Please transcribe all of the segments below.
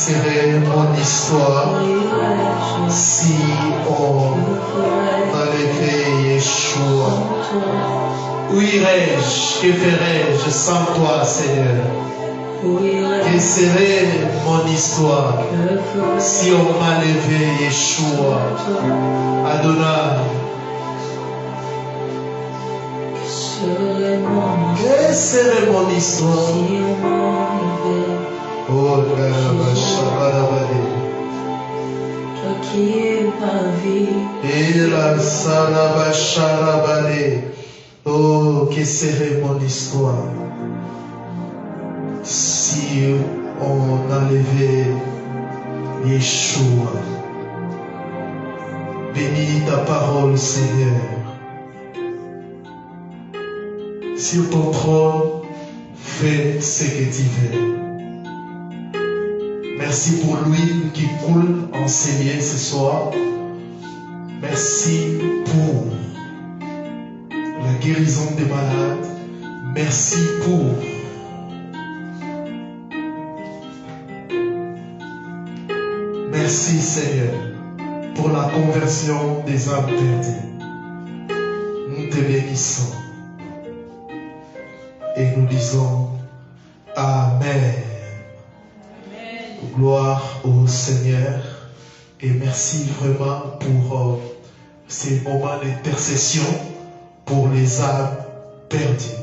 serait mon histoire si on enlevait Yeshua? Où irais-je? Que ferais-je sans toi, Seigneur? Quelle serait mon histoire si on m'enlevait Yeshua? Adonai. Quelle serait mon histoire? Oh, toi qui es ma vie. Oh, que serait mon histoire si on enlevait Yeshua? Bénis ta parole, Seigneur. Sur ton trône, fais ce que tu veux. Merci pour l'huile qui coule en cellier ce soir. Merci pour la guérison des malades. Merci pour merci Seigneur pour la conversion des âmes perdues. Nous te bénissons et nous disons Amen. Gloire au Seigneur et merci vraiment pour ces moments d'intercession pour les âmes perdues.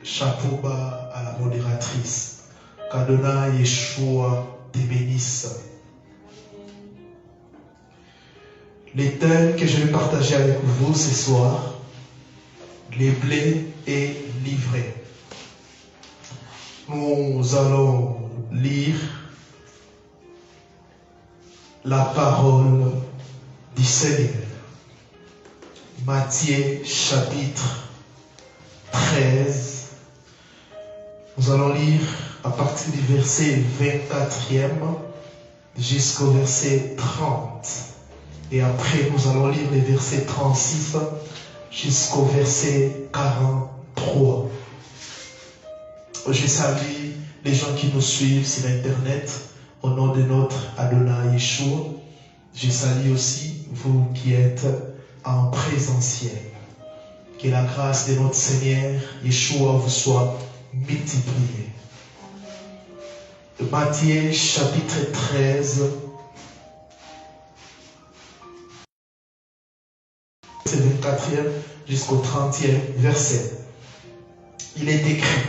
Chapeau bas à la modératrice. Qu'Adonai Yeshua te bénisse. Les thèmes que je vais partager avec vous ce soir, les blés et livrés. Nous allons lire la parole du Seigneur. Matthieu chapitre 13. Nous allons lire à partir du verset 24e jusqu'au verset 30. Et après, nous allons lire les versets 36 jusqu'au verset 43. Je salue les gens qui nous suivent sur Internet au nom de notre Adonai Yeshua. Je salue aussi vous qui êtes en présentiel. Que la grâce de notre Seigneur Yeshua vous soit multipliée. Matthieu chapitre 13, c'est le 24e jusqu'au 30e verset. Il est écrit: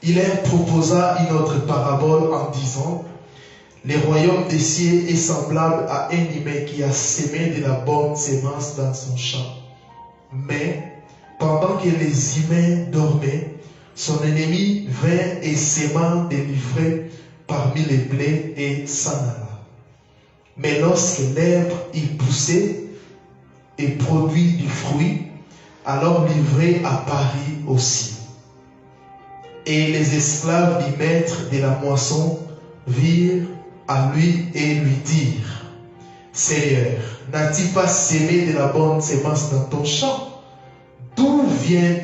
Il leur proposa une autre parabole en disant: Le royaume des cieux est semblable à un humain qui a semé de la bonne semence dans son champ. Mais pendant que les humains dormaient, son ennemi vint et sema des livrets parmi les blés et s'en alla. Mais lorsque l'herbe y poussait et produit du fruit, alors l'ivraie apparut aussi. Et les esclaves du maître de la moisson virent à lui et lui dirent: Seigneur, n'as-tu pas semé de la bonne semence dans ton champ? D'où vient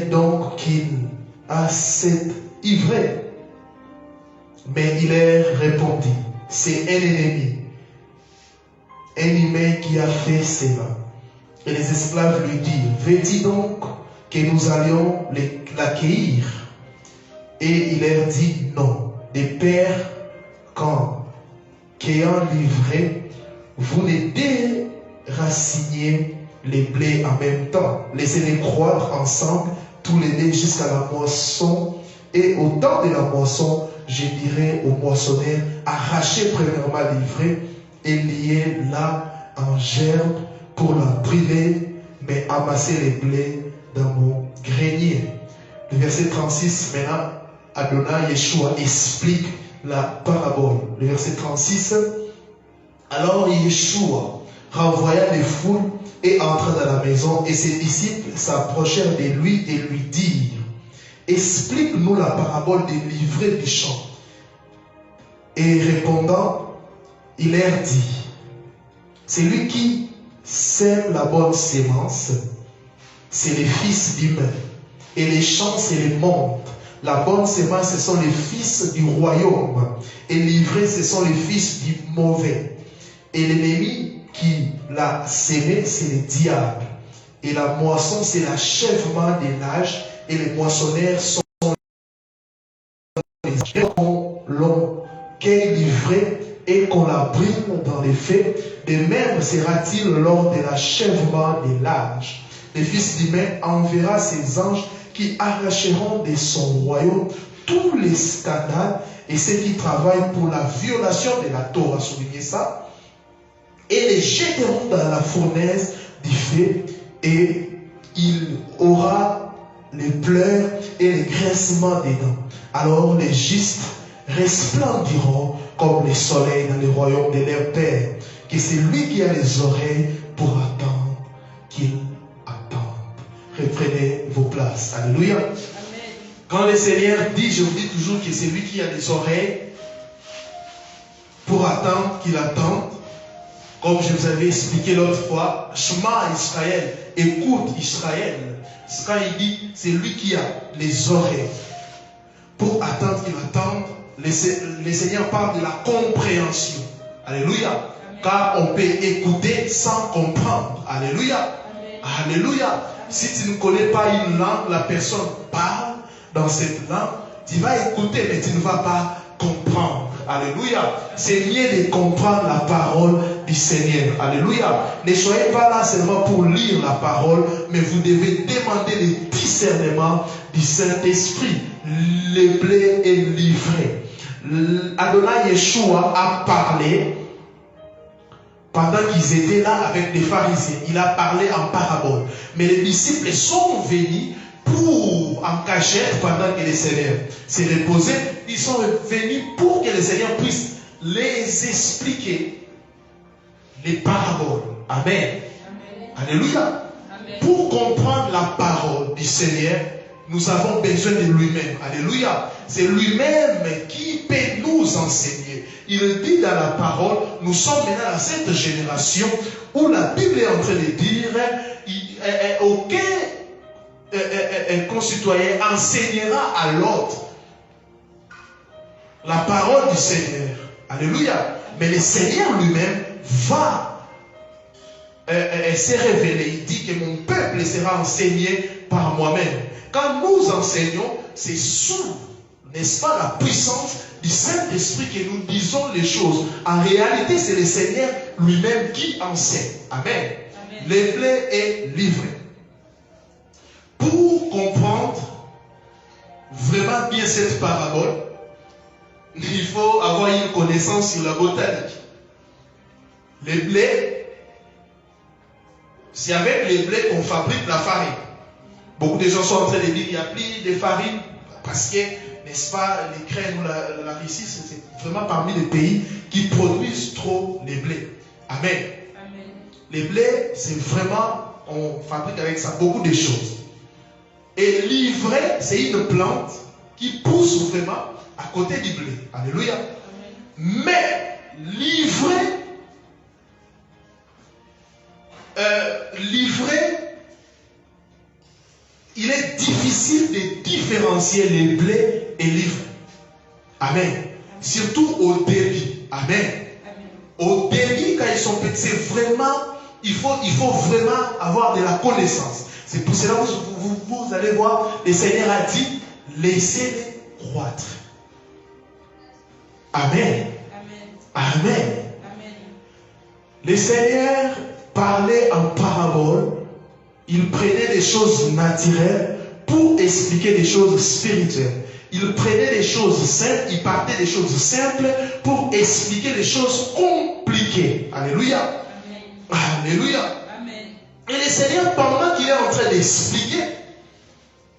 donc qu'il a cette ivraie? Mais il leur répondit: c'est un ennemi, un humain qui a fait cela. Et les esclaves lui dirent: veux-tu donc que nous allions l'accueillir? Et il leur dit: non, de peur qu'ayant livré, vous ne déraciniez les blés en même temps. Laissez-les croître ensemble, tous les deux jusqu'à la moisson. Et au temps de la moisson, je dirai au moissonneur: arrachez premièrement l'ivraie et liez-la en gerbe pour la brûler, mais amassez les blés dans mon grenier. Le verset 36, maintenant, Adonai Yeshua explique la parabole. Le verset 36, alors Yeshua renvoya les foules et entra dans la maison, et ses disciples s'approchèrent de lui et lui dirent: explique-nous la parabole des livrées du champ. Et répondant, il leur dit: celui qui sème la bonne sémence, c'est le Fils d'humain. Et les champs, c'est les mondes. La bonne semence, ce sont les fils du royaume. Et l'ivraie, ce sont les fils du mauvais. Et l'ennemi qui l'a sémé, c'est le diable. Et la moisson, c'est l'achèvement des l'âge. Et les moissonneurs sont les âges. Qu'on l'enquête l'ivraie et qu'on la brime dans les faits, de même sera-t-il lors de l'achèvement de l'âge. Le Fils d'humain enverra ses anges qui arracheront de son royaume tous les scandales et ceux qui travaillent pour la violation de la Torah, soulignez ça, et les jetteront dans la fournaise du feu, et il aura les pleurs et les grincements des dents. Alors les justes resplendiront comme le soleil dans le royaume de leur Père, que c'est lui qui a les oreilles pour attendre qu'il attende. Reprenez vos places. Alléluia. Amen. Quand le Seigneur dit, je vous dis toujours que c'est lui qui a les oreilles pour attendre qu'il attende. Comme je vous avais expliqué l'autre fois, Shema Israël, écoute Israël. Quand il dit, c'est lui qui a les oreilles pour attendre qu'il attende. Le Seigneur parle de la compréhension. Alléluia. Amen. Car on peut écouter sans comprendre. Alléluia. Amen. Alléluia. Si tu ne connais pas une langue, la personne parle dans cette langue, tu vas écouter, mais tu ne vas pas comprendre. Alléluia. C'est mieux de comprendre la parole du Seigneur. Alléluia. Ne soyez pas là seulement pour lire la parole, mais vous devez demander le discernement du Saint-Esprit. Le blé est livré. Adonai Yeshua a parlé pendant qu'ils étaient là avec les pharisiens. Il a parlé en parabole. Mais les disciples sont venus pour en cachette pendant que le Seigneur s'est reposé. Ils sont venus pour que le Seigneur puisse les expliquer les paraboles. Amen. Amen. Alléluia. Amen. Pour comprendre la parole du Seigneur, nous avons besoin de lui-même. Alléluia. C'est lui-même qui peut nous enseigner. Il dit dans la parole, nous sommes maintenant dans cette génération où la Bible est en train de dire aucun concitoyen enseignera à l'autre la parole du Seigneur. Alléluia. Mais le Seigneur lui-même va se révéler. Il dit que mon peuple sera enseigné par moi-même. Quand nous enseignons, c'est sous, n'est-ce pas, la puissance du Saint-Esprit que nous disons les choses. En réalité, c'est le Seigneur lui-même qui enseigne. Amen. Amen. Le blé est livré. Pour comprendre vraiment bien cette parabole, il faut avoir une connaissance sur la botanique. Le blé, c'est avec le blé qu'on fabrique la farine. Beaucoup de gens sont en train de dire qu'il n'y a plus de farine parce que, n'est-ce pas, l'Ukraine ou la Russie, c'est vraiment parmi les pays qui produisent trop les blés. Amen. Amen. Les blés, c'est vraiment, on fabrique avec ça beaucoup de choses. Et l'ivraie, c'est une plante qui pousse vraiment à côté du blé. Alléluia. Amen. Mais l'ivraie, il est difficile de différencier les blés et l'ivraie. Amen. Surtout au début. Amen. Amen. Au début, quand ils sont petits, c'est vraiment, il faut vraiment avoir de la connaissance. C'est pour cela que vous allez voir, le Seigneur a dit, laissez-les croître. Amen. Amen. Amen. Amen. Le Seigneur parlait en parabole. Il prenait des choses naturelles pour expliquer des choses spirituelles. Il prenait des choses simples, il partait des choses simples pour expliquer des choses compliquées. Alléluia. Amen. Alléluia. Amen. Et le Seigneur, pendant qu'il est en train d'expliquer,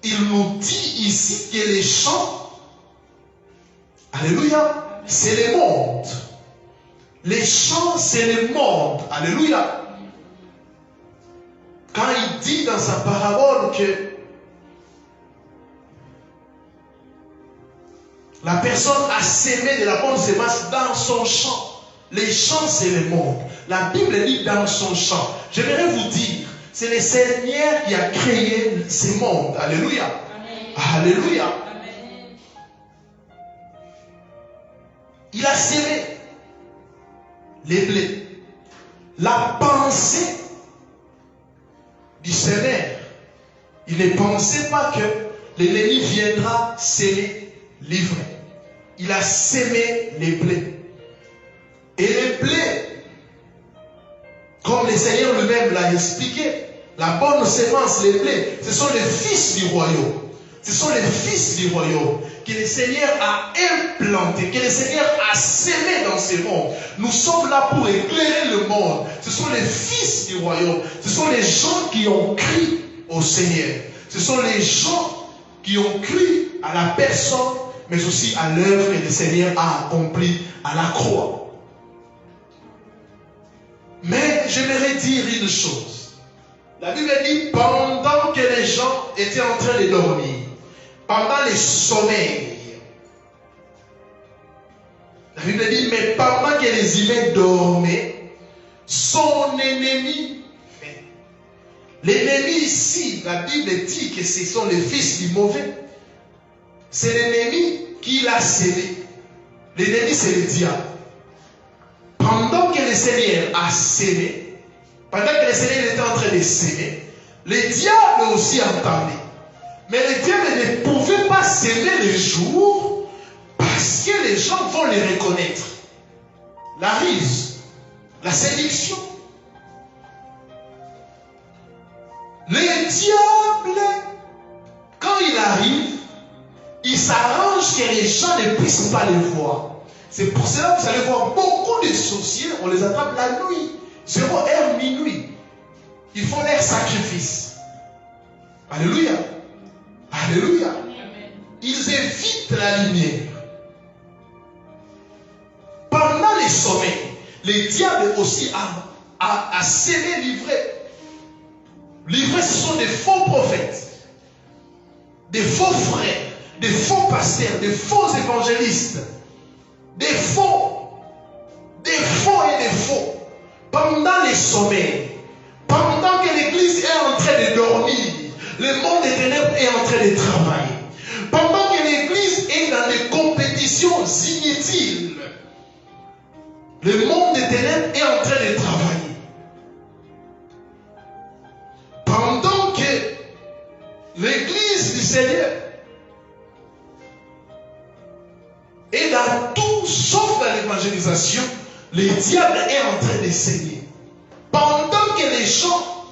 il nous dit ici que les champs, alléluia, c'est le monde. Les champs, c'est le monde. Alléluia. Quand il dit dans sa parabole que la personne a sémé de la bonne semence dans son champ. Les champs, c'est le monde. La Bible dit dans son champ. J'aimerais vous dire, c'est le Seigneur qui a créé ce monde. Alléluia. Alléluia. Amen. Il a sémé les blés. La pensée du Seigneur, il ne pensait pas que l'ennemi viendra s'aimer l'ivraie. Il a sémé les blés. Et les blés, comme le Seigneur lui-même l'a expliqué, la bonne sémence, les blés, ce sont les fils du royaume. Ce sont les fils du royaume que le Seigneur a implantés, que le Seigneur a sémés dans ce monde. Nous sommes là pour éclairer le monde. Ce sont les fils du royaume. Ce sont les gens qui ont cru au Seigneur. Ce sont les gens qui ont cru à la personne, mais aussi à l'œuvre que le Seigneur a accomplie à la croix. Mais j'aimerais dire une chose. La Bible dit, pendant que les gens étaient en train de dormir, pendant les sommeils, la Bible dit, mais pendant que les humains dormaient, son ennemi, l'ennemi ici, la Bible dit que ce sont les fils du mauvais. C'est l'ennemi qui l'a sémé. L'ennemi, c'est le diable. Pendant que le Seigneur a sémé, pendant que le Seigneur était en train de s'aimer, le diable aussi entendait. Mais le diable ne pouvait pas s'aimer le jour parce que les gens vont les reconnaître. La ruse, la séduction. Le diable, quand il arrive, il s'arrange que les gens ne puissent pas le voir. C'est pour cela que vous allez voir beaucoup de sorciers, on les attrape la nuit. 0h minuit. Ils font leur sacrifice. Alléluia. Alléluia. Ils évitent la lumière. Pendant les sommeils, le diable aussi a sémé l'ivraie. L'ivraie, ce sont des faux prophètes, des faux frères, des faux pasteurs, des faux évangélistes, des faux et des faux. Pendant les sommeils, pendant que l'église est en train de dormir, le monde des ténèbres est en train de travailler. Pendant que l'église est dans des compétitions inutiles, le monde des ténèbres est en train de travailler. Pendant que l'église du Seigneur est dans tout sauf dans l'évangélisation, le diable est en train de saigner. Pendant que les gens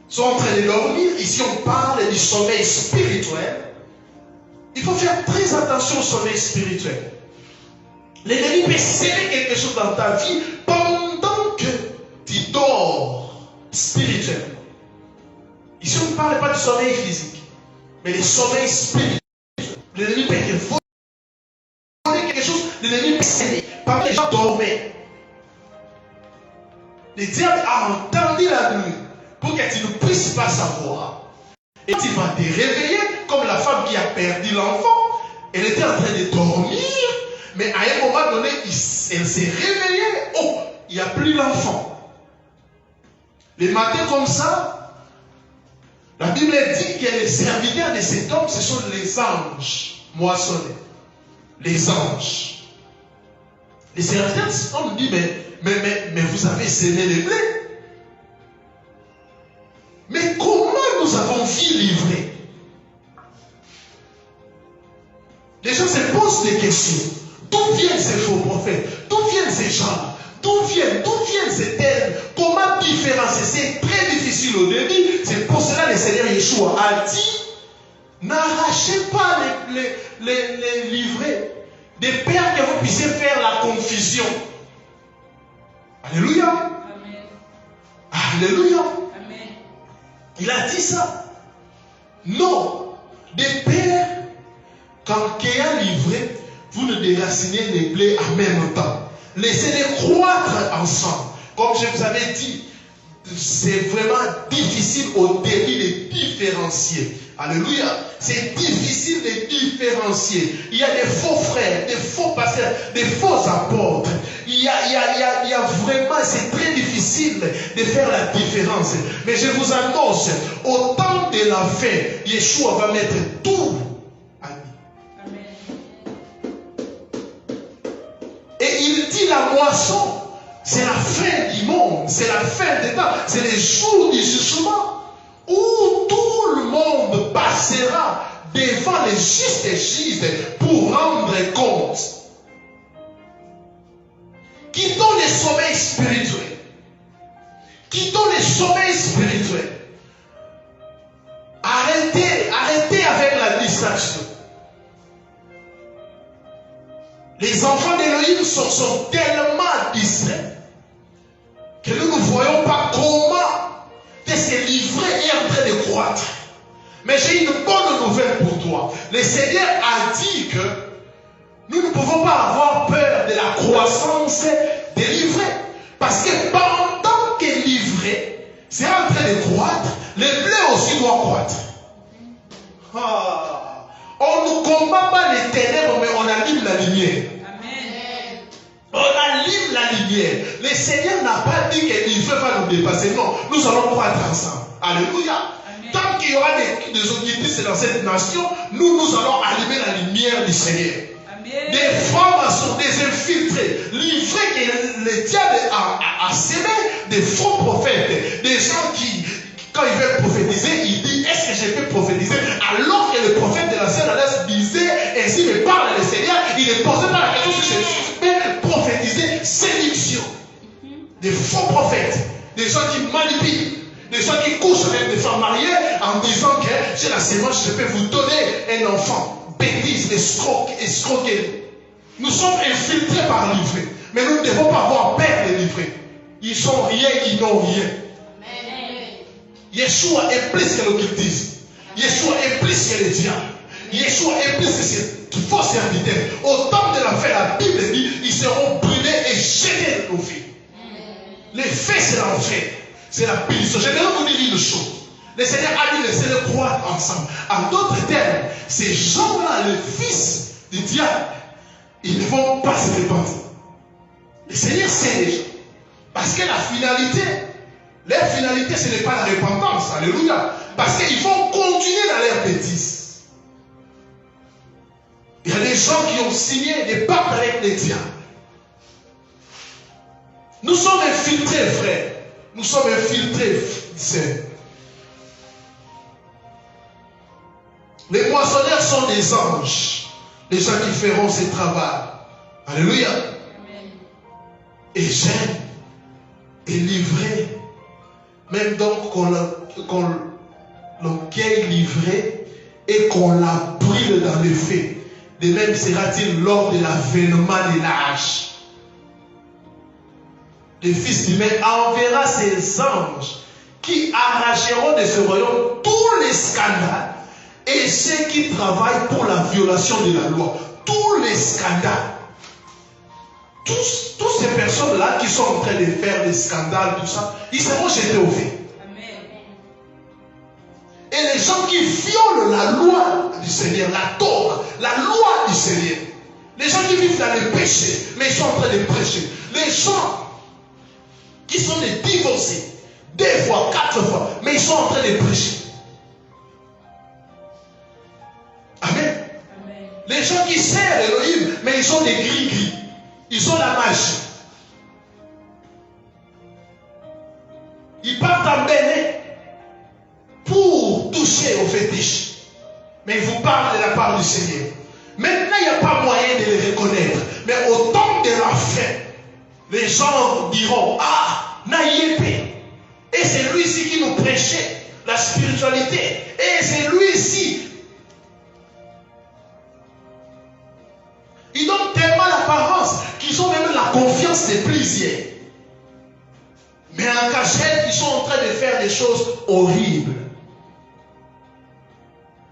sont en train de dormir, ici on parle du sommeil spirituel, il faut faire très attention au sommeil spirituel. L'ennemi peut s'aimer quelque chose dans ta vie pendant que tu dors spirituellement. Ici on ne parle pas du sommeil physique, mais du sommeil spirituel. L'ennemi peut voler quelque chose, l'ennemi peut s'aimer. Pendant que les gens dormaient, le diable a entendu la nuit pour que tu ne puisses pas savoir. Et tu vas te réveiller comme la femme qui a perdu l'enfant. Elle était en train de dormir, mais à un moment donné, elle s'est réveillée. Oh, il n'y a plus l'enfant. Les matins comme ça, la Bible dit que les serviteurs de cet homme, ce sont les anges moissonnés. Les anges. Les serviteurs de cet homme disent, mais vous avez sémé les blés. Mais comment nous avons vu l'ivraie? Les gens se posent des questions. D'où viennent ces faux prophètes? D'où viennent ces gens? D'où viennent ces termes? Comment différencier? C'est très difficile au début. C'est pour cela que le Seigneur Yeshua a dit, n'arrachez pas les livrets de peur que vous puissiez faire la confusion. Alléluia. Amen. Alléluia. Amen. Il a dit ça. Non. De peur qu'en qu'ayant livré, vous ne déracinez les blés en même temps. Laissez-les croître ensemble. Comme je vous avais dit, c'est vraiment difficile au début de différencier. Alléluia. C'est difficile de différencier. Il y a des faux frères, des faux pasteurs, des faux apôtres. Il y a vraiment, c'est très difficile de faire la différence. Mais je vous annonce, au temps de la fin, Yeshua va mettre tout à nu. Et il dit la moisson, c'est la fin du monde, c'est la fin des temps, c'est les jours du jugement où tout le monde passera devant les justes juges pour rendre compte. Quittons les sommeils spirituels. Quittons les sommeils spirituels. Arrêtez avec la distraction. Les enfants d'Élohim sont tellement distraits que nous ne voyons pas comment ce livret est en train de croître. Mais j'ai une bonne nouvelle pour toi. Le Seigneur a dit que nous ne pouvons pas avoir peur de la croissance des livrets. Parce que pendant que le livret c'est en train de croître, le blé aussi doit croître. On ne combat pas les ténèbres, mais on allume la lumière. On allume la lumière. Le Seigneur n'a pas dit que l'ivraie va nous dépasser. Non, nous allons croître ensemble. Alléluia. Amen. Tant qu'il y aura des occultistes dans cette nation, nous allons allumer la lumière du Seigneur. Amen. Des francs-maçons, des infiltrés, l'ivraie que le diable a sémé, des faux prophètes, des gens qui, quand ils veulent prophétiser, ils disent, est-ce que je peux prophétiser? Alors que le prophète de la Sainte Alliance disait, ainsi me parle le Seigneur, il ne posait pas la question sur ce mais prophétiser séduction. Des faux prophètes, des gens qui manipulent, des gens qui couchent avec des femmes mariées en disant que j'ai la sémence, je peux vous donner un enfant. Bêtise, escroquerie. Nous sommes infiltrés par l'ivraie, mais nous ne devons pas avoir peur des livrets. Ils sont rien, ils n'ont rien. Yeshua est plus que l'occultisme. Yeshua est plus que le diable. Yeshua est plus que ces faux serviteurs. Au temps de la fin, la Bible dit, ils seront brûlés et jetés au feu. Les faits, c'est l'enfer. C'est la punition. Je vais vous dire une chose. Le Seigneur a dit, laissez-les croire ensemble. En d'autres termes, ces gens-là, les fils du diable, ils ne vont pas se répandre. Le Seigneur sait déjà. Parce que la finalité, leur finalité, ce n'est pas la repentance. Alléluia. Parce qu'ils vont continuer dans leur bêtise. Il y a des gens qui ont signé des pactes avec les diables. Nous sommes infiltrés, frères. Nous sommes infiltrés, sœurs. Les moissonneurs sont des anges. Les gens qui feront ce travail. Alléluia. Amen. Et j'aime et livré. Même donc qu'on le cueille livré et qu'on la brûle dans le feu. De même sera-t-il lors de l'avènement de l'âge. Le Fils humain enverra ses anges qui arracheront de ce royaume tous les scandales et ceux qui travaillent pour la violation de la loi. Tous les scandales. Toutes ces personnes-là qui sont en train de faire des scandales, tout ça, ils seront jetés au feu. Et les gens qui violent la loi du Seigneur, la Torah, la loi du Seigneur, les gens qui vivent dans le péché, mais ils sont en train de prêcher, les gens qui sont des divorcés, 2 fois, 4 fois, mais ils sont en train de prêcher. Amen. Amen. Les gens qui servent Elohim, mais ils sont des gris-gris, ils ont la magie. Ils partent en Bénin pour toucher aux fétiches. Mais ils vous parlent de la part du Seigneur. Maintenant, il n'y a pas moyen de les reconnaître. Mais au temps de la fin, les gens diront, ah, Naïepé. Et c'est lui-ci qui nous prêchait la spiritualité. Et c'est lui-ci. Ils donnent tellement l'apparence qu'ils ont même la confiance des plusieurs. Mais en cachette, ils sont en train de faire des choses horribles.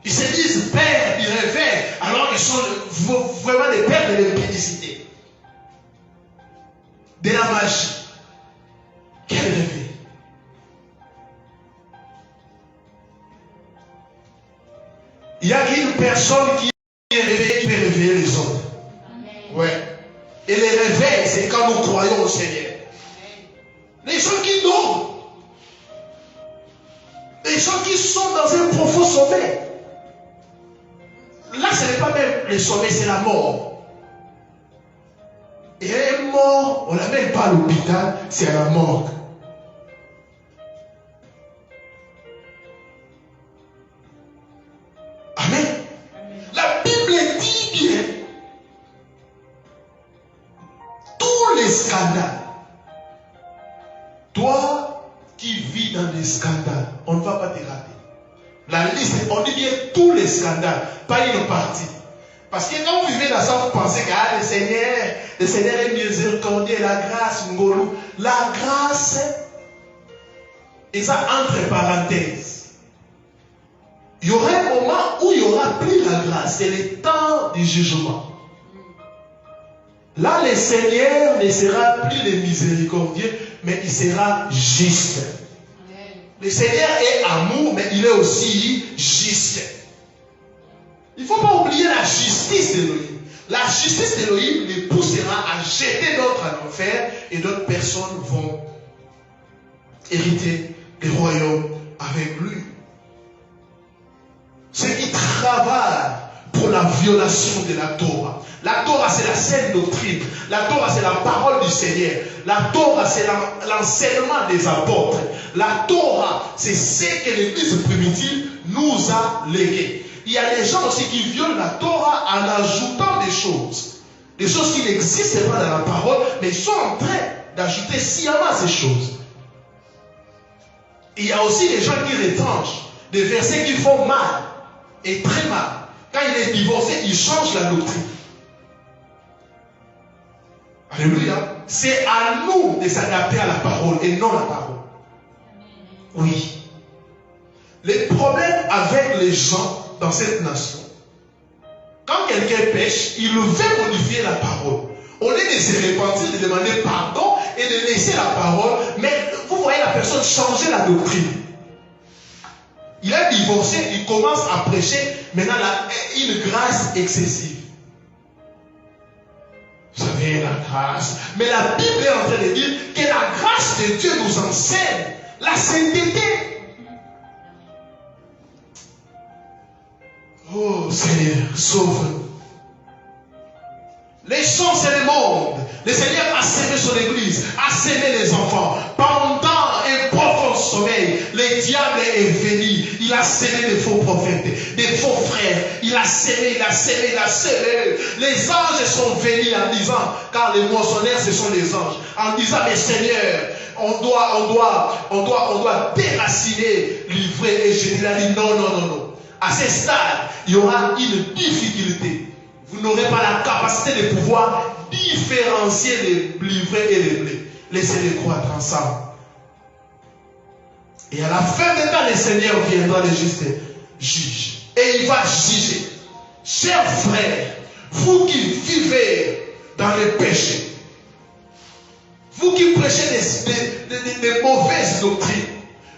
Ils se disent pères, ils réveillent, alors ils sont vraiment des pères de l'impudicité. De la magie. Quel réveil. Il y a qu'une personne qui est réveillée, qui peut réveiller les autres. Ouais. Et les réveils, c'est quand nous croyons au Seigneur. Les gens qui dorment, les gens qui sont dans un profond sommeil. Là, ce n'est pas même le sommeil, c'est la mort. Et un mort, on ne l'amène pas à l'hôpital, c'est à la morgue. Amen. La Bible dit bien tous les scandales. Toi qui vis dans des scandales, on ne va pas te rater. La liste, on dit bien tous les scandales, pas une partie. Parce que quand vous vivez dans ça, vous pensez que le Seigneur est miséricordieux, la grâce, ngolo. La grâce, et ça entre parenthèses. Il y aura un moment où il n'y aura plus la grâce, c'est le temps du jugement. Là, le Seigneur ne sera plus le miséricordieux, mais il sera juste. Le Seigneur est amour, mais il est aussi juste. Il ne faut pas oublier la justice d'Élohim. La justice d'Élohim les poussera à jeter d'autres en enfer et d'autres personnes vont hériter des royaumes avec lui. Ceux qui travaillent pour la violation de la Torah. La Torah, c'est la sainte doctrine. La Torah, c'est la parole du Seigneur. La Torah, c'est l'enseignement des apôtres. La Torah, c'est ce que l'Église primitive nous a légué. Il y a des gens aussi qui violent la Torah en ajoutant des choses qui n'existent pas dans la parole, mais ils sont en train d'ajouter sciemment ces choses. Il y a aussi des gens qui retranchent des versets qui font mal et très mal. Quand il est divorcé, il change la doctrine. Alléluia. C'est à nous de s'adapter à la parole et non la parole. Oui. Les problèmes avec les gens dans cette nation, quand quelqu'un pêche, il veut modifier la parole. Au lieu de se repentir, de demander pardon et de laisser la parole, mais vous voyez la personne changer la doctrine. Il est divorcé, il commence à prêcher maintenant une grâce excessive. Vous savez, la grâce. Mais la Bible est en train de dire que la grâce de Dieu nous enseigne la sainteté. Oh Seigneur, sauve-nous. Les champs, c'est le monde. Le Seigneur a sémé son église, a sémé les enfants. Pendant un profond sommeil, le diable est venu. Il a sémé des faux prophètes, des faux frères. Il a sémé, il a sémé, il a sémé. Les anges sont venus en disant, car les moissonneurs, ce sont les anges, en disant, mais Seigneur, on doit déraciner l'ivraie. Et je lui ai dit, non. À ce stade, il y aura une difficulté. Vous n'aurez pas la capacité de pouvoir différencier l'ivraie et les blés. Laissez-les croître ensemble. Et à la fin des temps, le Seigneur viendra, le juste juge. Et il va juger. Chers frères, vous qui vivez dans le péché, vous qui prêchez des mauvaises doctrines,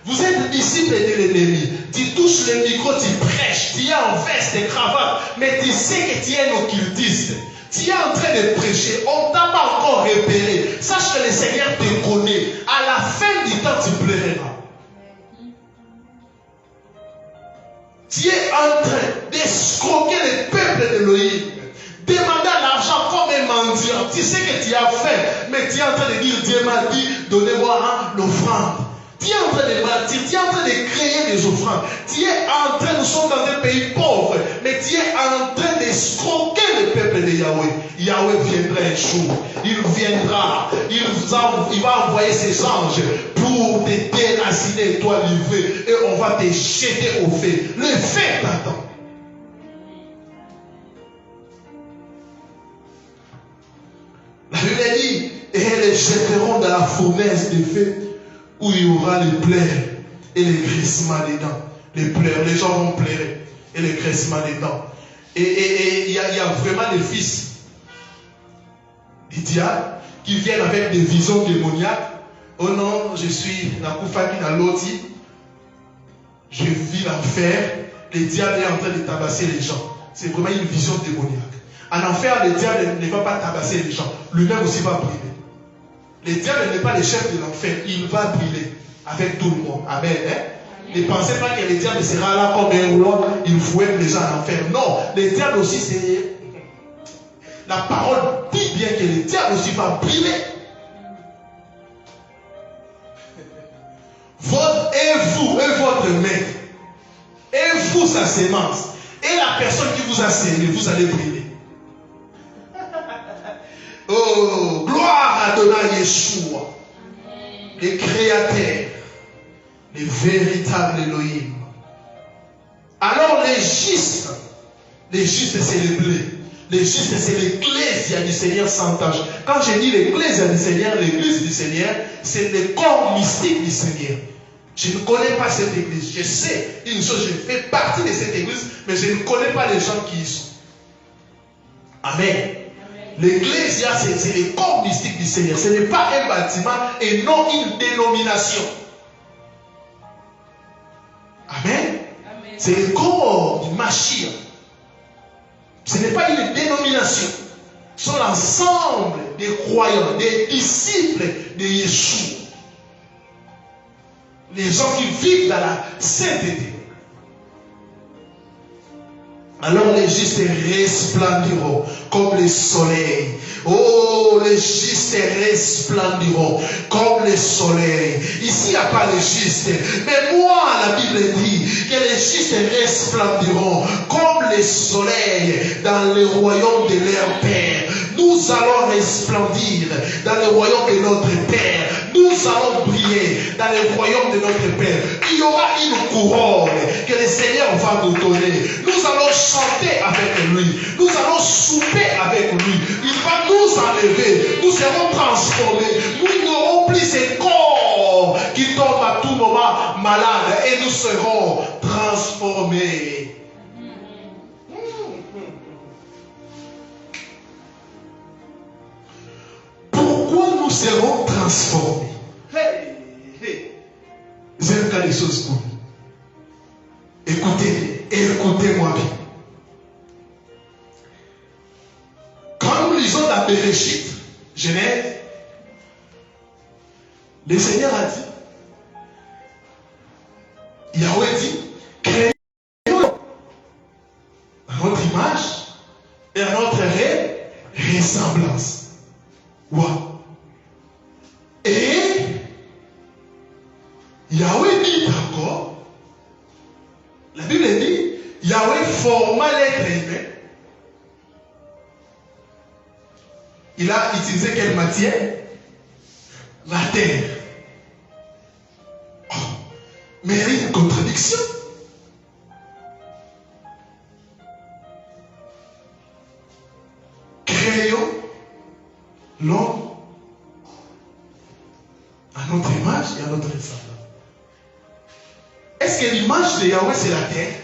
vous êtes disciples de l'ennemi. Tu touches le micro, tu prêches, tu es en veste et cravate, mais tu sais que tu es un occultiste. Tu es en train de prêcher, on ne t'a pas encore repéré. Sache que le Seigneur te connaît. À la fin du temps, tu pleureras. Tu es en train d'escroquer le peuple d'Élohim. Demander l'argent comme un mendiant. Tu sais que tu as faim, mais tu es en train de dire, Dieu m'a dit, donnez-moi l'offrande. Tu es en train de mentir, tu es en train de créer des offrandes. Tu es en train, nous sommes dans un pays pauvre, mais tu es en train d'escroquer le peuple de Yahweh. Yahweh viendra un jour. Il viendra. Il va envoyer ses anges pour te déraciner, toi livré. Et on va te jeter au feu. Le feu t'attend. La Bible dit, et les jetteront dans la fournaise des feux, où il y aura les pleurs et les grincements des dents. Les pleurs, les gens vont pleurer et les grincements des dents. Et il y a vraiment des fils du diable qui viennent avec des visions démoniaques. Oh non, je suis Nakufaki Naloti. Je vis l'enfer le diable est en train de tabasser les gens. C'est vraiment une vision démoniaque. En enfer, le diable ne va pas tabasser les gens. Lui-même aussi va brûler. Le diable n'est pas le chef de l'enfer. Il va brûler avec tout le monde. Amen. Hein? Ne pensez pas que le diable sera là comme un roi. Il fouette les gens en enfer. Non. Le diable aussi, c'est... La parole dit bien que le diable aussi va brûler. Et votre maître, et vous sa sémence, et la personne qui vous a sémé, vous allez brûler. Oh, gloire à Adonai Yeshua, le créateur, le véritable Elohim. Alors les justes c'est le blé. Les justes c'est l'Ecclésia du Seigneur sans tâche. Quand je dis l'Ecclésia du Seigneur, l'Église du Seigneur, c'est le corps mystique du Seigneur. Je ne connais pas cette église. Je sais une chose, je fais partie de cette église, mais je ne connais pas les gens qui y sont. Amen. L'église, c'est le corps mystique du Seigneur. Ce n'est pas un bâtiment et non une dénomination. Amen. C'est le corps du Mashiach. Ce n'est pas une dénomination. Ce sont l'ensemble des croyants, des disciples de Yeshua. Les gens qui vivent dans la sainteté. Alors les justes resplendiront comme le soleil. Oh, les justes resplendiront comme le soleil. Ici, il n'y a pas les justes. Mais moi, la Bible dit que les justes resplendiront comme le soleil dans le royaume de leur Père. Nous allons resplendir dans le royaume de notre Père. Nous allons briller dans le royaume de notre Père. Il y aura une couronne que le Seigneur va nous donner. Nous allons chanter avec lui. Nous allons souper avec lui. Il va nous enlever. Nous serons transformés. Nous n'aurons plus ces corps qui tombent à tout moment malades. Et nous serons transformés. Pourquoi nous serons transformés? C'est un cas de choses pour nous. Écoutez-moi bien. Quand nous lisons la Bereshit, Genèse, le Seigneur a dit, Yahweh dit, créons à notre image et à notre ressemblance. Wow. Et Yahweh dit encore, la Bible dit, Yahweh forma l'être humain. Il a utilisé quelle matière? La terre. Oh, mais il y a une contradiction. Créons l'homme à notre image et à notre ressemblance. Est-ce que l'image de Yahweh c'est la terre?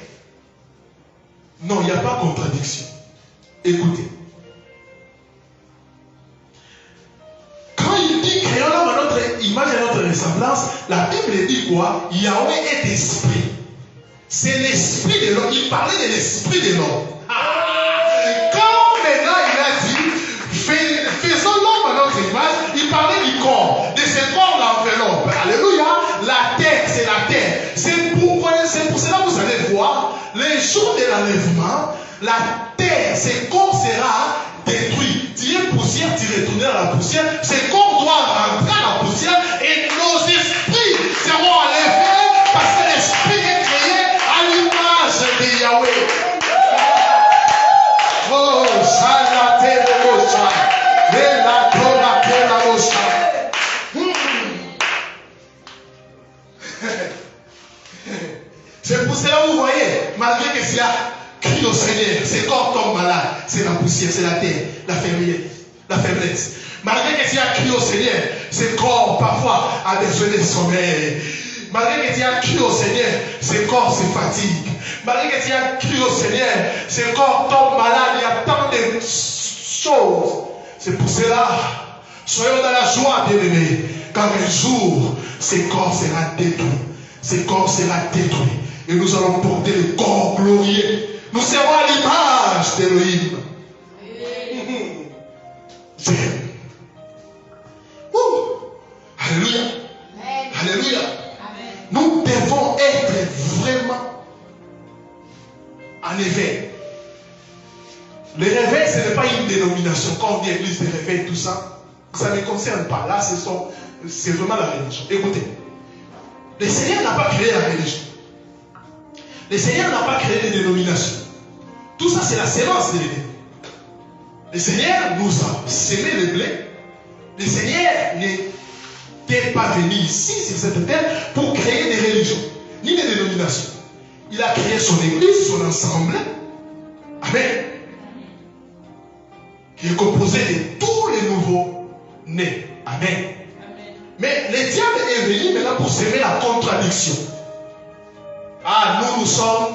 Non, il n'y a pas de contradiction. Écoutez. Quand il dit créons l'homme à notre image et à notre ressemblance, la Bible dit quoi? Yahweh est esprit. C'est l'esprit de l'homme. Il parlait de l'esprit de l'homme. Quand maintenant il a dit faisons l'homme à notre image, il parlait du corps, de ce corps l'enveloppe. Alléluia. La terre, c'est la terre. C'est pour cela que vous allez voir, les jours de l'enlèvement, la terre, ce corps sera détruit. Tu es poussière, tu retournes à la poussière. Ce corps doit rentrer à la poussière et nos esprits seront enlevés parce que l'esprit est créé à l'image de Yahweh. Oh, c'est pour cela que vous voyez, malgré que s'il y a crie au Seigneur, ces corps tombent malades, c'est la poussière, c'est la terre, la faiblesse. Malgré que s'il y a crie au Seigneur, ces corps parfois a besoin de sommeil. Malgré que s'il y a crie au Seigneur, ces corps se fatiguent. Malgré que s'il y a crie au Seigneur, ces corps tombent malades. Il y a tant de choses. C'est pour cela, soyons dans la joie, bien-aimés, car un jour, ces corps sera détruit. Ces corps sera détruit. Et nous allons porter le corps glorieux. Nous serons à l'image d'Élohim. Alléluia. Alléluia. Nous devons être vraiment en éveil. Le réveil, ce n'est pas une dénomination. Quand on dit église de réveil, tout ça, ça ne concerne pas. Là, c'est vraiment la religion. Écoutez, le Seigneur n'a pas créé la religion. Le Seigneur n'a pas créé les dénominations. Tout ça, c'est la sémence de l'ennemi. Le Seigneur nous a sémé le blé. Le Seigneur n'était pas venu ici, sur cette terre, pour créer des religions, ni des dénominations. Il a créé son église, son ensemble. Amen. Qui est composé de tous les nouveaux nés. Amen. Mais le diable est venu maintenant pour s'aimer la contradiction. Ah, nous sommes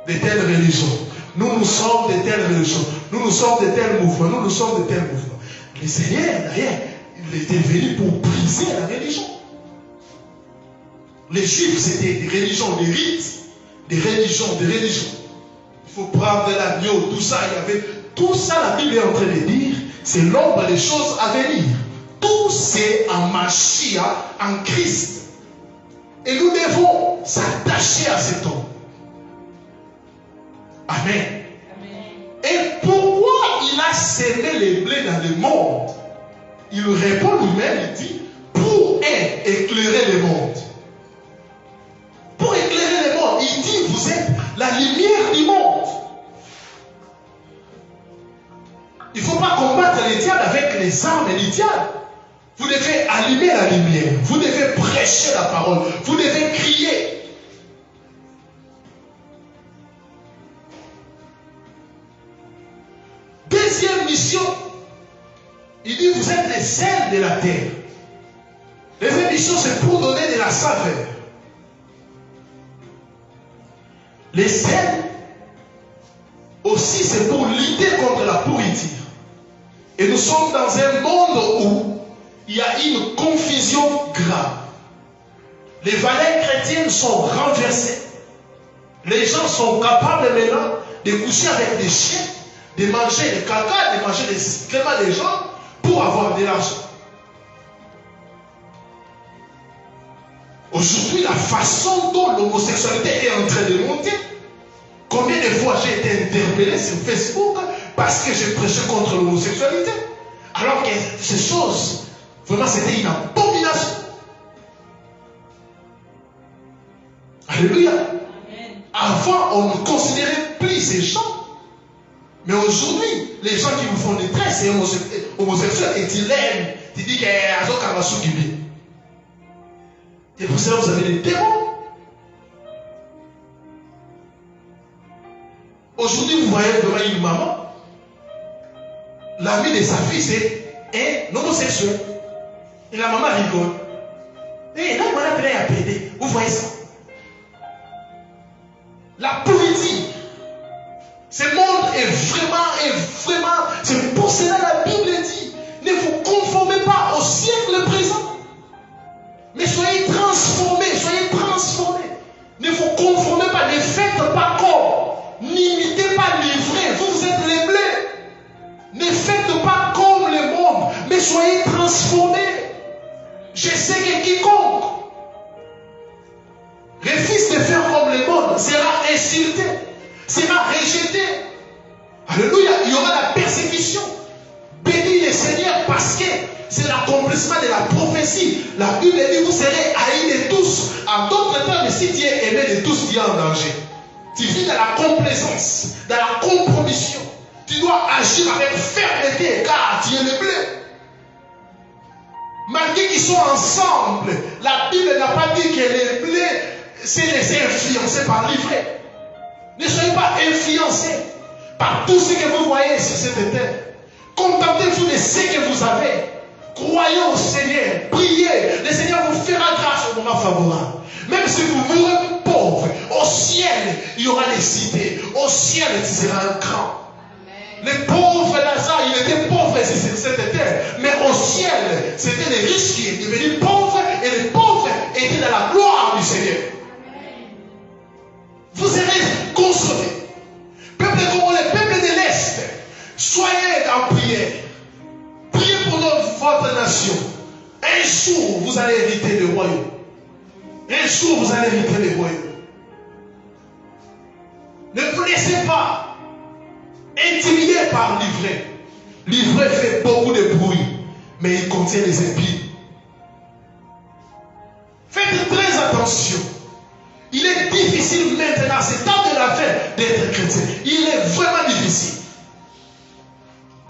de telles religions. Nous sommes de telles religions. Nous sommes de tels mouvements. Nous sommes de tels mouvements. Le Seigneur, d'ailleurs, il était venu pour briser la religion. Les Juifs, c'était des religions, des rites, des religions. Il faut prendre l'agneau, tout ça. Il y avait tout ça, la Bible est en train de dire, c'est l'ombre des choses à venir. Tout c'est en Mashiach, en Christ. Et nous devons s'attacher à cet homme. Amen. Et pourquoi il a sémé les blés dans le monde? Il répond lui-même, il dit, pour éclairer le monde. Pour éclairer le monde, il dit, vous êtes la lumière du monde. Il ne faut pas combattre les diables avec les armes et les diables. Vous devez allumer la lumière. Vous devez prêcher la parole. Vous devez crier. Deuxième mission. Il dit, vous êtes les sels de la terre. Deuxième mission, c'est pour donner de la saveur. Les sels, aussi, c'est pour lutter contre la pourriture. Et nous sommes dans un monde où il y a une confusion grave. Les valeurs chrétiennes sont renversées. Les gens sont capables maintenant de coucher avec des chiens, de manger des caca, de manger des excréments des gens pour avoir de l'argent. Aujourd'hui, la façon dont l'homosexualité est en train de monter, combien de fois j'ai été interpellé sur Facebook parce que j'ai prêché contre l'homosexualité, alors que ces choses, vraiment, c'était une abomination. Alléluia. Amen. Avant, on ne considérait plus ces gens. Mais aujourd'hui, les gens qui vous font des traits, c'est homosexuel et tu l'aimes. Tu dis qu'il y a un carnassou qui vit. Et pour cela, vous avez des démons. Aujourd'hui, vous voyez vraiment une maman. L'ami de sa fille, c'est un homosexuel. Et la maman rigole. Et là, on a appelé à péder. Vous voyez ça? La pourriture. Ce monde est vraiment, c'est pour cela la Bible dit, ne vous conformez pas au siècle présent. Mais soyez transformés. Ne vous conformez pas, ne faites pas comme. N'imitez pas l'ivraie. Vous êtes les blés. Ne faites pas comme le monde, mais soyez transformés. Je sais que quiconque refuse de faire comme le monde sera insulté, sera rejeté. Alléluia, il y aura la persécution. Bénis le Seigneur parce que c'est l'accomplissement de la prophétie. La Bible dit, vous serez haïs de tous. En d'autres termes, si tu es aimé de tous, tu es en danger. Tu vis dans la complaisance, dans la compromission. Tu dois agir avec fermeté car tu es le blé. Malgré qu'ils sont ensemble, la Bible n'a pas dit que les blés s'est laissé influencer par l'ivraie. Ne soyez pas influencés par tout ce que vous voyez sur cette terre. Contentez-vous de ce que vous avez. Croyez au Seigneur, priez. Le Seigneur vous fera grâce au moment favorable. Même si vous mourrez pauvre, au ciel, il y aura des cités. Au ciel, tu seras un grand. Les pauvres Lazare, il était pauvre sur cette terre. Mais au ciel, c'était les riches qui étaient devenus pauvres et les pauvres étaient dans la gloire du Seigneur. nous sauver. Peuple congolais, peuple de l'Est, soyez en prière. Priez pour votre nation. Un jour, vous allez hériter le royaume. Un jour, vous allez hériter le royaume. Ne vous laissez pas intimider par l'ivraie. L'ivraie fait beaucoup de bruit, mais il contient les épines. Faites très attention. Il est difficile maintenant, c'est temps de la fin, d'être chrétien. Il est vraiment difficile.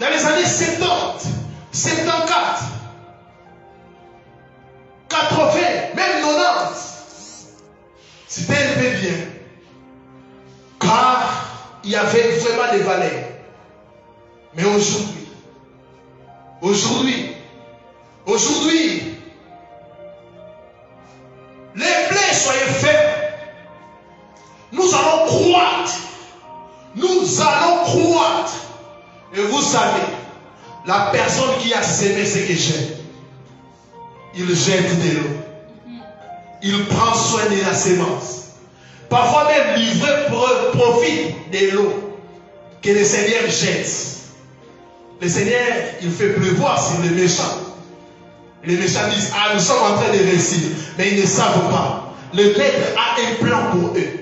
Dans les années 70, 74, 80, même 90, c'était un peu bien. Car il y avait vraiment des valeurs. Mais aujourd'hui, les blés, soyez fermes. Nous allons croître. Nous allons croître. Et vous savez, la personne qui a semé ce que j'aime, il jette de l'eau. Il prend soin de la sémence. Parfois même l'ivraie profite de l'eau que le Seigneur jette. Le Seigneur, il fait pleuvoir sur les méchants. Les méchants disent, ah, nous sommes en train de réussir. Mais ils ne savent pas. Le maître a un plan pour eux.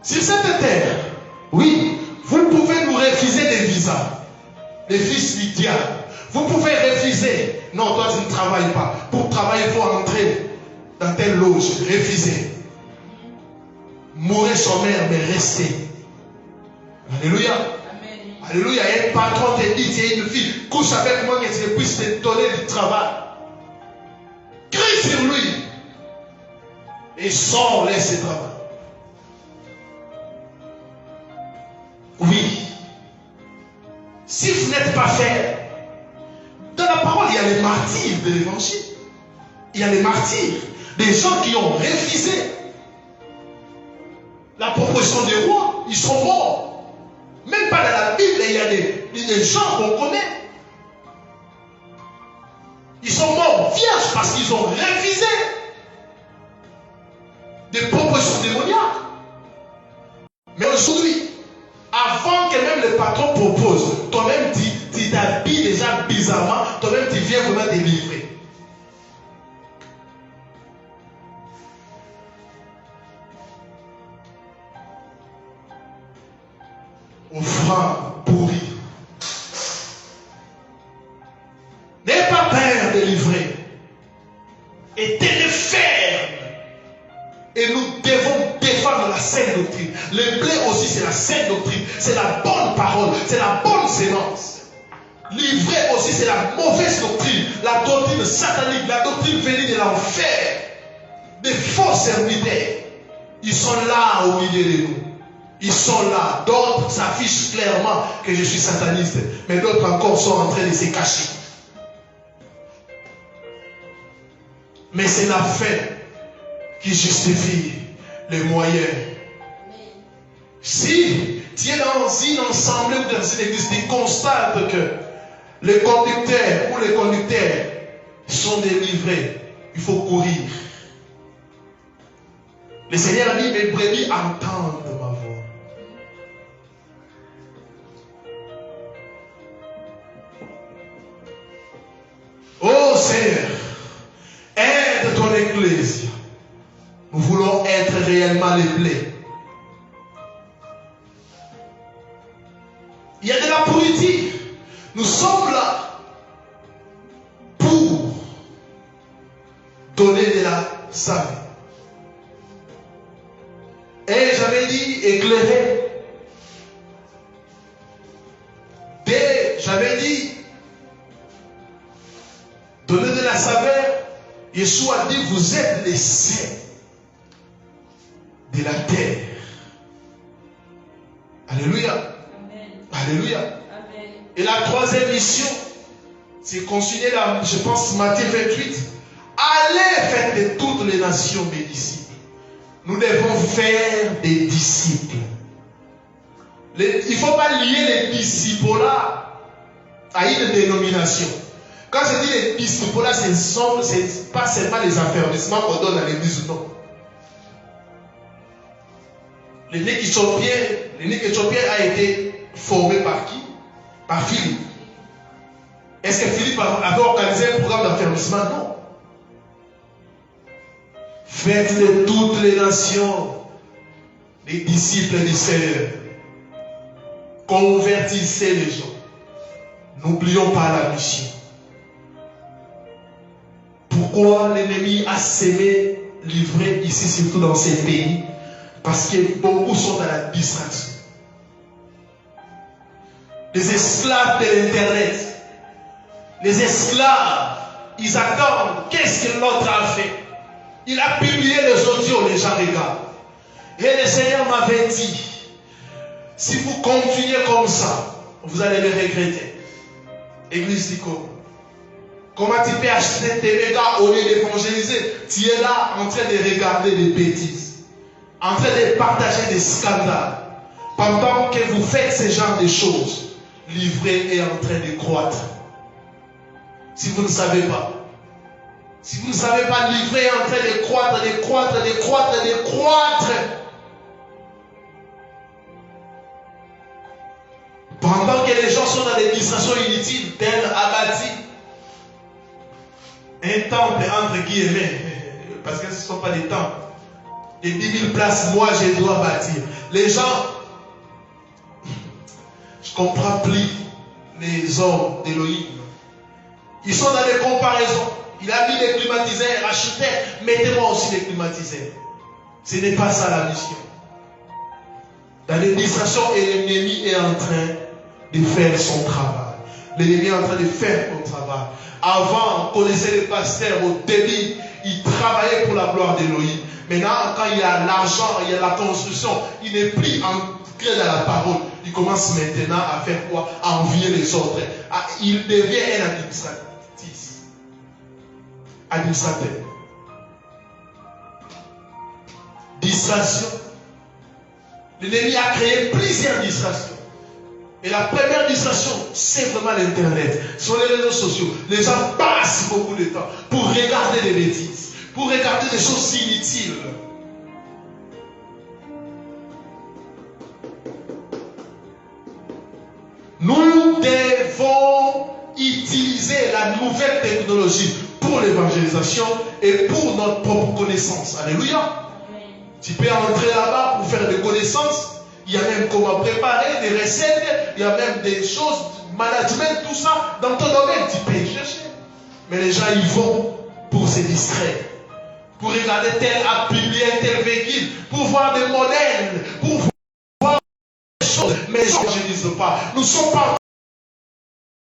Sur cette terre, oui, vous pouvez nous refuser des visas. Les fils du diable. Vous pouvez refuser. Non, toi tu ne travailles pas. Pour travailler, il faut entrer dans telle loge. Refuser. Mourir son mère, mais rester. Alléluia. Amen. Alléluia. Et un patron te dit, tu es une fille, couche avec moi que je puisse te donner du travail. Crie sur lui. Et sors, laisse le travail. Oui. Si vous n'êtes pas fait, dans la parole, il y a les martyrs de l'évangile. Il y a les martyrs. Des gens qui ont refusé la proposition des rois. Ils sont morts. Même pas dans la Bible, il y a des gens qu'on connaît. Ils sont morts vierges parce qu'ils ont refusé des propositions démoniaques. Mais aujourd'hui, avant que même le patron propose, toi-même tu t'habilles déjà bizarrement, toi-même tu viens vraiment délivrer. Offrande pourrie. N'ayez pas peur de livrer. Et tenez ferme. Et nous devons défendre la saine doctrine. Le blé aussi, c'est la saine doctrine. C'est la bonne parole. C'est la bonne sémence. Livrer aussi, c'est la mauvaise doctrine. La doctrine satanique. La doctrine venue de l'enfer. Des faux serviteurs. Ils sont là au milieu de nous. Ils sont là. D'autres s'affichent clairement que je suis sataniste. Mais d'autres encore sont en train de se cacher. Mais c'est la fin qui justifie les moyens. Si tu es dans une ensemble ou dans une église, tu constates que les conducteurs ou les conducteurs sont délivrés, il faut courir. Le Seigneur dit, mes brebis entendent ma voix. Oh Seigneur, aide ton Église. Nous voulons être réellement les blés. Il y a de la pourriture. Nous sommes là pour donner de la saveur. Et j'avais dit éclairer. J'avais dit donner de la saveur. Yeshua dit, vous êtes les saints de la terre. Alléluia. Amen. Alléluia. Amen. Et la troisième mission, c'est continuer là, je pense Matthieu 28. Allez, faites de toutes les nations mes disciples. Nous devons faire des disciples. Il ne faut pas lier les disciples là à une dénomination. Quand je dis les disciples là, ce n'est pas seulement les affaires qu'on donne à l'église, non. L'énigme éthiopienne a été formée par qui? Par Philippe. Est-ce que Philippe avait organisé un programme d'affermissement? Non. Faites de toutes les nations les disciples du Seigneur. Convertissez les gens. N'oublions pas la mission. Pourquoi l'ennemi a sémé l'ivraie ici, surtout dans ces pays? Parce que beaucoup sont dans la distraction. Les esclaves de l'Internet. Les esclaves, ils attendent. Qu'est-ce que l'autre a fait? Il a publié les audios, les gens regardent. Et le Seigneur m'avait dit, si vous continuez comme ça, vous allez le regretter. Église du Congo. Comment tu peux acheter tes mégas au lieu d'évangéliser? Tu es là en train de regarder des bêtises, en train de partager des scandales. Pendant que vous faites ce genre de choses, l'ivraie est en train de croître. Si vous ne savez pas, l'ivraie est en train de croître, de croître, de croître, de croître. Pendant que les gens sont dans des distractions inutiles, tels abattis, un temple entre guillemets, parce que ce ne sont pas des temples, et 10 000 places, moi je dois bâtir. Les gens, je ne comprends plus les hommes d'Élohim. Ils sont dans des comparaisons. Il a mis les climatiseurs, acheté, mettez-moi aussi les climatiseurs. Ce n'est pas ça la mission. Dans les distractions, et l'ennemi est en train de faire son travail. L'ennemi est en train de faire son travail. Avant, on connaissait les pasteurs au début, ils travaillaient pour la gloire d'Élohim. Maintenant, quand il y a l'argent, il y a la construction, il n'est plus ancré dans la parole. Il commence maintenant à faire quoi? À envier les autres. Il devient un administrateur. Distraction. L'ennemi a créé plusieurs distractions. Et la première distraction, c'est vraiment l'Internet. Sur les réseaux sociaux, les gens passent beaucoup de temps pour regarder des bêtises, pour regarder des choses inutiles. Nous devons utiliser la nouvelle technologie pour l'évangélisation et pour notre propre connaissance. Alléluia. Tu peux entrer là-bas pour faire des connaissances. Il y a même comment préparer des recettes. Il y a même des choses, management, tout ça. Dans ton domaine, tu peux y chercher. Mais les gens y vont pour se distraire. Pour regarder tel app publié, tel véhicule. Pour voir des modèles. Pour voir des choses. Mais je ne dis pas. Nous ne sommes pas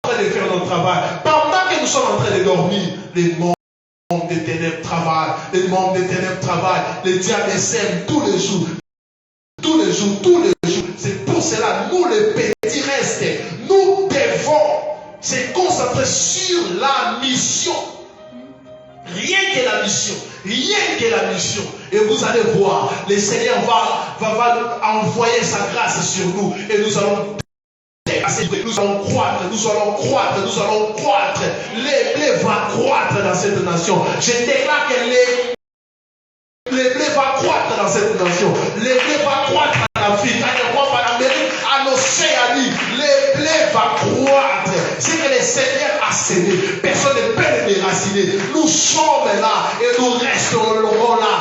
en train de faire notre travail. Pendant que nous sommes en train de dormir, les membres des ténèbres travaillent. Les membres des ténèbres travaillent. Les diables sèment tous les jours. Tous les jours, tous les jours. C'est pour cela, nous les petits restes, nous devons se concentrer sur la mission. Rien que la mission. Rien que la mission. Et vous allez voir, le Seigneur va envoyer sa grâce sur nous. Et nous allons croître, nous allons croître, nous allons croître. Les blés vont croître dans cette nation. Je déclare que les blés vont croître dans cette nation. Les blés vont croître en Afrique, en Europe, en Amérique, en Océanie. Les blés vont croître. C'est que le Seigneur a sémé. Personne ne peut les déraciner. Nous sommes là et nous resterons là,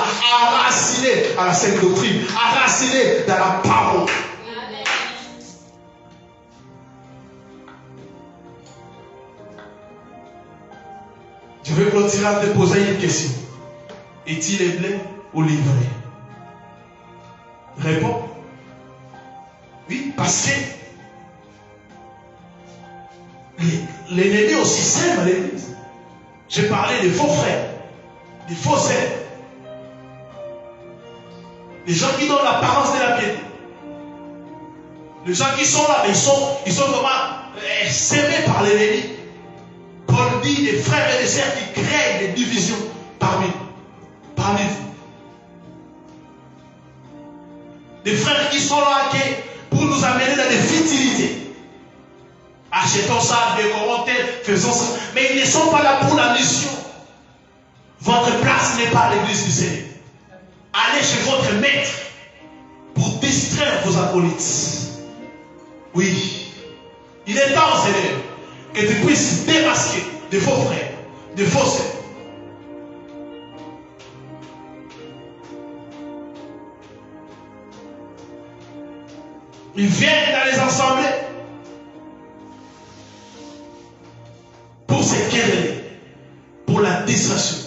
enracinés à la sainte doctrine, enracinés dans la parole. Je vais continuer à te poser une question. Est-il les blés ou l'ivraie? Réponds. Oui, parce que l'ennemi aussi sème à l'église. J'ai parlé des faux frères, des faux sœurs. Les gens qui donnent l'apparence de la piété. Les gens qui sont là, mais ils sont vraiment sémés par l'ennemi. Paul dit des frères et des sœurs qui créent des divisions parmi vous. Des frères qui sont là pour nous amener dans des futilités. Achetons ça, décorons tel, faisons ça. Mais ils ne sont pas là pour la mission. Votre place n'est pas à l'église du Seigneur. Allez chez votre maître pour discuter distraire vos acolytes. Oui. Il est temps, Seigneur, que tu puisses démasquer de faux frères, de faux sœurs. Ils viennent dans les assemblées pour se quereller, pour la distraction.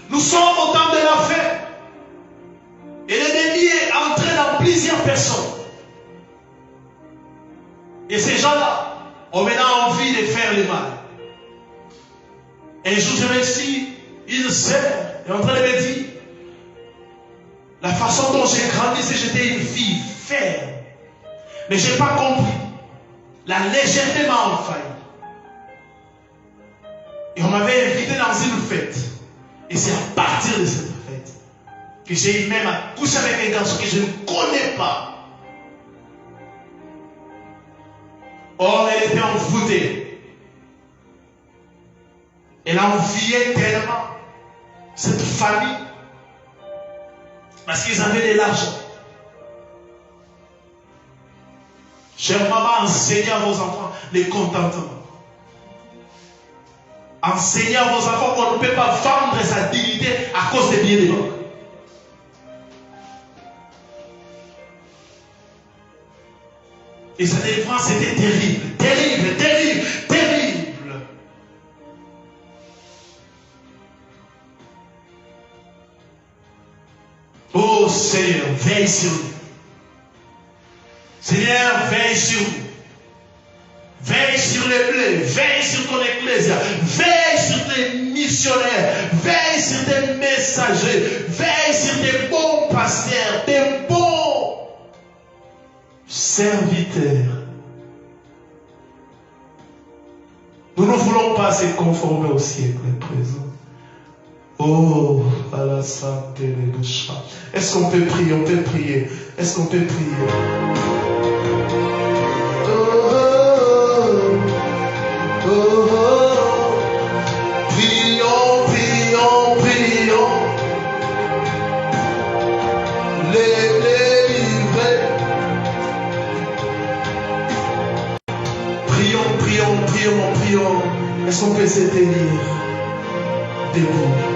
Nous sommes au temps de la fin. Et l'ennemi est entré dans plusieurs personnes. Et ces gens-là ont maintenant envie de faire le mal. Un jour, je me suis, une sœur est en train de me dire, la façon dont j'ai grandi, c'est que j'étais une fille ferme. Mais je n'ai pas compris. La légèreté m'a envahi. Et on m'avait invité dans une fête. Et c'est à partir de cette fête que j'ai eu même à coucher avec un garçon que je ne connais pas. Or, elle était envoûtée. Elle enviait tellement cette famille parce qu'ils avaient de l'argent. Chère maman, enseignez à vos enfants le contentement. Enseignez à vos enfants qu'on ne peut pas vendre sa dignité à cause des billets de banque. Et sa délivrance était terrible, terrible, terrible, terrible. Oh Seigneur, veille sur nous. Seigneur, veille sur nous. Veille sur les blés, veille sur ton ecclésia, veille sur tes missionnaires, veille sur tes messagers, veille sur tes bons pasteurs, tes bons serviteurs. Nous ne voulons pas se conformer au siècle présent. Oh, à la santé de Boucha. Est-ce qu'on peut prier? On peut prier. Est-ce qu'on peut prier? Prions, prions, prions. Les livrés. Prions, prions, prions, prions. Est-ce qu'on peut se tenir debout?